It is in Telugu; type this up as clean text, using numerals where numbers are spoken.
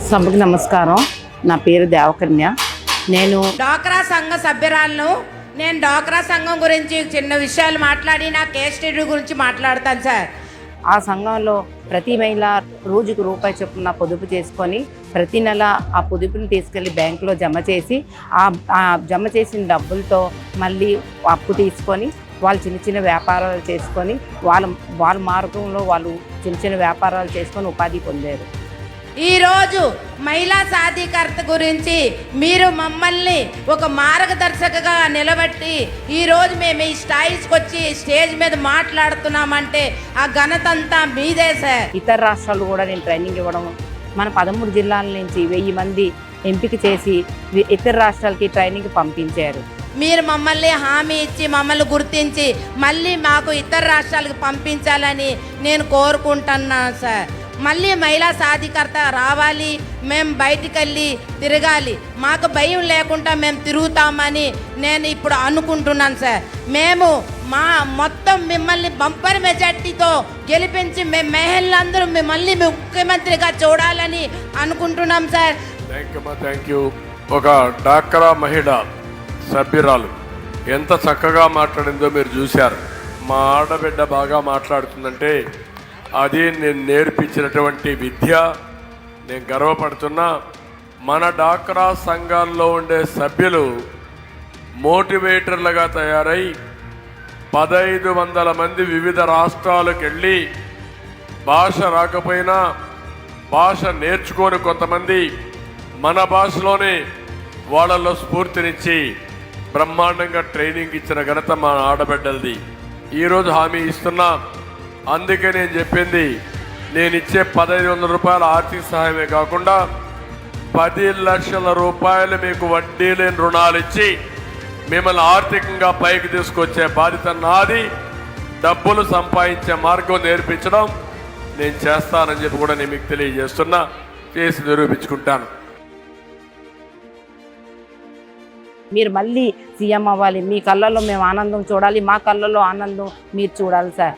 సభకు నమస్కారం. నా పేరు దేవకన్య. నేను డ్వాక్రా సంఘ సభ్యురాలను. నేను డ్వాక్రా సంఘం గురించి చిన్న విషయాలు మాట్లాడి నా కేస్ స్టడీ గురించి మాట్లాడతాను సార్. ఆ సంఘంలో ప్రతి మహిళ రోజుకు రూపాయి చొప్పున పొదుపు చేసుకొని ప్రతి నెల ఆ పొదుపుని తీసుకెళ్ళి బ్యాంకులో జమ చేసి ఆ జమ చేసిన డబ్బులతో మళ్ళీ అప్పు తీసుకొని వాళ్ళు చిన్న చిన్న వ్యాపారాలు చేసుకొని వాళ్ళ మార్గంలో వాళ్ళు చిన్న చిన్న వ్యాపారాలు చేసుకొని ఉపాధి పొందారు. ఈరోజు మహిళా సాధికారత గురించి మీరు మమ్మల్ని ఒక మార్గదర్శకగా నిలబెట్టి ఈరోజు మేము ఈ స్టైల్స్కి వచ్చి స్టేజ్ మీద మాట్లాడుతున్నామంటే ఆ ఘనత అంతా మీదే సార్. ఇతర రాష్ట్రాలు కూడా నేను ట్రైనింగ్ ఇవ్వడం, మన 13 జిల్లాల నుంచి 1000 మంది ఎంపిక చేసి ఇతర రాష్ట్రాలకి ట్రైనింగ్ పంపించారు. మీరు మమ్మల్ని హామీ ఇచ్చి మమ్మల్ని గుర్తించి మళ్ళీ మాకు ఇతర రాష్ట్రాలకు పంపించాలని నేను కోరుకుంటున్నాను సార్. మళ్ళీ మహిళా సాధికారత రావాలి, మేము బయటికి వెళ్ళి తిరగాలి, మాకు భయం లేకుండా మేము తిరుగుతామని నేను ఇప్పుడు అనుకుంటున్నాను సార్. మేము మొత్తం మిమ్మల్ని బంపర్ మెజార్టీతో గెలిపించి మేము మహిళలందరూ మిమ్మల్ని ముఖ్యమంత్రిగా చూడాలని అనుకుంటున్నాం సార్. Thank you. ఒక డ్వాక్రా మహిళ సభ్యురాలు ఎంత చక్కగా మాట్లాడిందో మీరు చూశారు. మా ఆడబిడ్డ బాగా మాట్లాడుతుందంటే అది నేను నేర్పించినటువంటి విద్య. నేను గర్వపడుతున్నా. మన డ్వాక్రా సంఘాల్లో ఉండే సభ్యులు మోటివేటర్లుగా తయారై 1500 మంది వివిధ రాష్ట్రాలకు వెళ్ళి భాష రాకపోయినా భాష నేర్చుకొని కొంతమంది మన భాషలోనే వాళ్ళల్లో స్ఫూర్తినిచ్చి బ్రహ్మాండంగా ట్రైనింగ్ ఇచ్చిన ఘనత మా ఆడబిడ్డలది. ఈరోజు హామీ ఇస్తున్నా. అందుకే నేను చెప్పింది, నేను ఇచ్చే 1500 రూపాయల ఆర్థిక సహాయమే కాకుండా 10 లక్షల రూపాయలు మీకు వడ్డీ లేని రుణాలు ఇచ్చి మిమ్మల్ని ఆర్థికంగా పైకి తీసుకొచ్చే బాధ్యత నాది. డబ్బులు సంపాదించే మార్గం నేర్పించడం నేను చేస్తానని చెప్పి కూడా నేను మీకు తెలియజేస్తున్నా. చేసి నిరూపించుకుంటాను. మీరు మళ్ళీ సీఎం అవ్వాలి. మీ కళ్ళల్లో మేము ఆనందం చూడాలి, మా కళ్ళల్లో ఆనందం మీరు చూడాలి సార్.